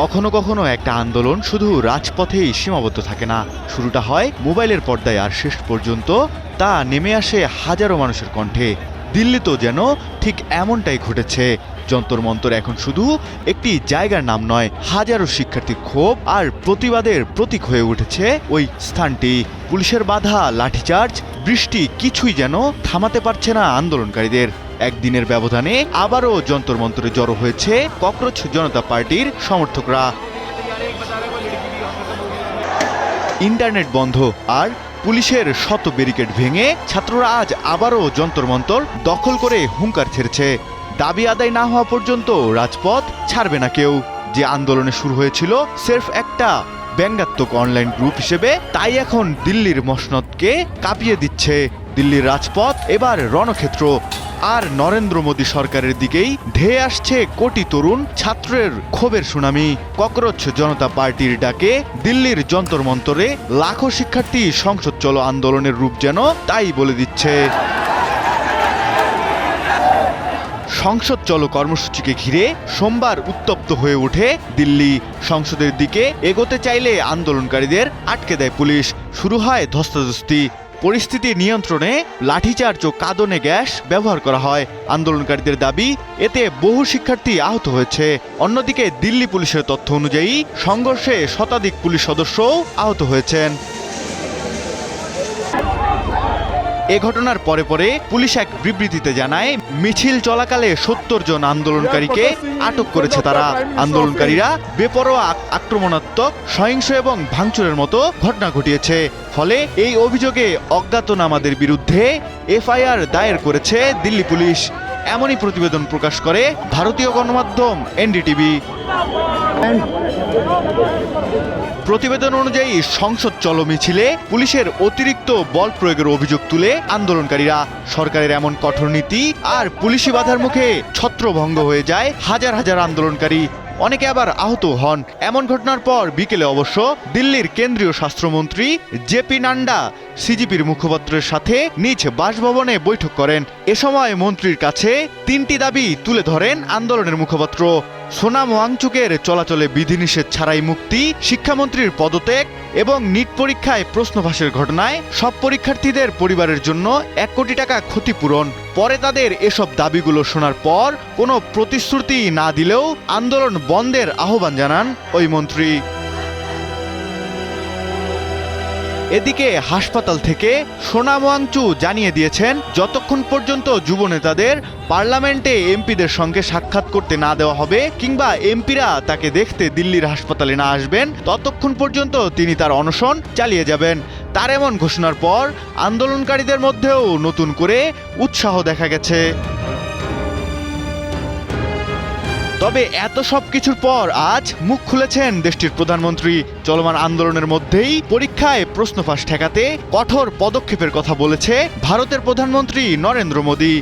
কখনো কখনো একটা আন্দোলন শুধু রাজপথেই সীমাবদ্ধ থাকে না, শুরুটা হয় মোবাইলের পর্দায় আর শেষ পর্যন্ত তা নেমে আসে হাজারো মানুষের কণ্ঠে। দিল্লিতেও যেন ঠিক এমনটাই ঘটেছে। যন্তর মন্তর এখন শুধু একটি জায়গার নাম নয়, হাজারো শিক্ষার্থীর ক্ষোভ আর প্রতিবাদের প্রতীক হয়ে উঠেছে ওই স্থানটি। পুলিশের বাধা, লাঠিচার্জ, বৃষ্টি কিছুই যেন থামাতে পারছে না আন্দোলনকারীদের। একদিনের ব্যবধানে আবারও যন্তর মন্তরে জড়ো হয়েছে ককরোচ জনতা পার্টির সমর্থকরা। ইন্টারনেট বন্ধ আর পুলিশের শত ব্যারিকেড ভেঙে ছাত্ররা আজ আবারও যন্তর মন্তর দখল করে হুঙ্কার ছেড়েছে। দাবি আদায় না হওয়া পর্যন্ত রাজপথ ছাড়বে না কেউ। যে আন্দোলনে শুরু হয়েছিল স্রেফ একটা ব্যঙ্গাত্মক অনলাইন গ্রুপ হিসেবে, তাই এখন দিল্লির মসনদকে কাঁপিয়ে দিচ্ছে। দিল্লির রাজপথ এবার রণক্ষেত্র, আর নরেন্দ্র মোদী সরকারের দিকেই ধেয়ে আসছে কোটি তরুণ ছাত্রের ক্ষোভের সুনামি। ককরোচ জনতা পার্টির ডাকে দিল্লির যন্তর মন্তরে লাখো শিক্ষার্থী সংসদ চলো আন্দোলনের রূপ যেন তাই বলে দিচ্ছে। সংসদ চলো কর্মসূচিকে ঘিরে সোমবার উত্তপ্ত হয়ে ওঠে দিল্লি। সংসদের দিকে এগোতে চাইলে আন্দোলনকারীদের আটকে দেয় পুলিশ। শুরু হয় ধস্তাধস্তি। পরিস্থিতি নিয়ন্ত্রণে লাঠিচার্জ ও কাঁদনে গ্যাস ব্যবহার করা হয়। আন্দোলনকারীদের দাবি, এতে বহু শিক্ষার্থী আহত হয়েছে। অন্যদিকে দিল্লি পুলিশের তথ্য অনুযায়ী সংঘর্ষে শতাধিক পুলিশ সদস্যও আহত হয়েছেন। এ ঘটনার পরে পরে পুলিশ এক বিবৃতিতে জানায়, মিছিল চলাকালে ৭০ জন আন্দোলনকারীকে আটক করেছে তারা। আন্দোলনকারীরা বেপরোয়া, আক্রমণাত্মক, সহিংস এবং ভাঙচুরের মতো ঘটনা ঘটিয়েছে। ফলে এই অভিযোগে অজ্ঞাতনামাদের বিরুদ্ধে এফআইআর দায়ের করেছে দিল্লি পুলিশ। এমনই প্রতিবেদন প্রকাশ করে ভারতীয় গণমাধ্যম এনডিটিভি। প্রতিবেদন অনুযায়ী সংসদ চলো মিছিলে পুলিশের অতিরিক্ত বল প্রয়োগের অভিযোগ তুলে আন্দোলনকারীরা। সরকারের এমন কঠোর নীতি আর পুলিশি বাধার মুখে ছত্রভঙ্গ হয়ে যায় হাজার হাজার আন্দোলনকারী। অনেকে আবার আহত হন। এমন ঘটনার পর বিকেলে অবশ্য দিল্লির কেন্দ্রীয় স্বাস্থ্যমন্ত্রী জেপি নাড্ডা সিজিপির মুখপাত্রের সাথে নিজ বাসভবনে বৈঠক করেন। এ সময় মন্ত্রীর কাছে ৩টি দাবি তুলে ধরেন আন্দোলনের মুখপাত্র। সোনাম ওয়াংচুকের চলাচলে বিধিনিষেধ ছাড়াই মুক্তি, শিক্ষামন্ত্রীর পদত্যাগ এবং নিট পরীক্ষায় প্রশ্ন ফাঁসের ঘটনায় সব পরীক্ষার্থীদের পরিবারের জন্য ১ কোটি টাকা ক্ষতিপূরণ। পরে তাদের এসব দাবিগুলো শোনার পর কোনো প্রতিশ্রুতি না দিলেও আন্দোলন বন্ধের আহ্বান জানান ওই মন্ত্রী। এদিকে হাসপাতাল থেকে সোনাম ওয়াংচু জানিয়ে দিয়েছেন, যতক্ষণ পর্যন্ত যুব নেতাদের পার্লামেন্টে এমপিদের সঙ্গে সাক্ষাৎ করতে না দেওয়া হবে কিংবা এমপিরা তাকে দেখতে দিল্লির হাসপাতালে না আসবেন, ততক্ষণ পর্যন্ত তিনি তার অনশন চালিয়ে যাবেন। তার এমন ঘোষণার পর আন্দোলনকারীদের মধ্যেও নতুন করে উৎসাহ দেখা গেছে। তবে এত সব কিছুর পর আজ মুখ খুলেছেন দেশটির প্রধানমন্ত্রী। চলমান আন্দোলনের মধ্যেই পরীক্ষায় প্রশ্ন ফাঁস ঠেকাতে কঠোর পদক্ষেপের কথা বলেছে ভারতের প্রধানমন্ত্রী নরেন্দ্র মোদী।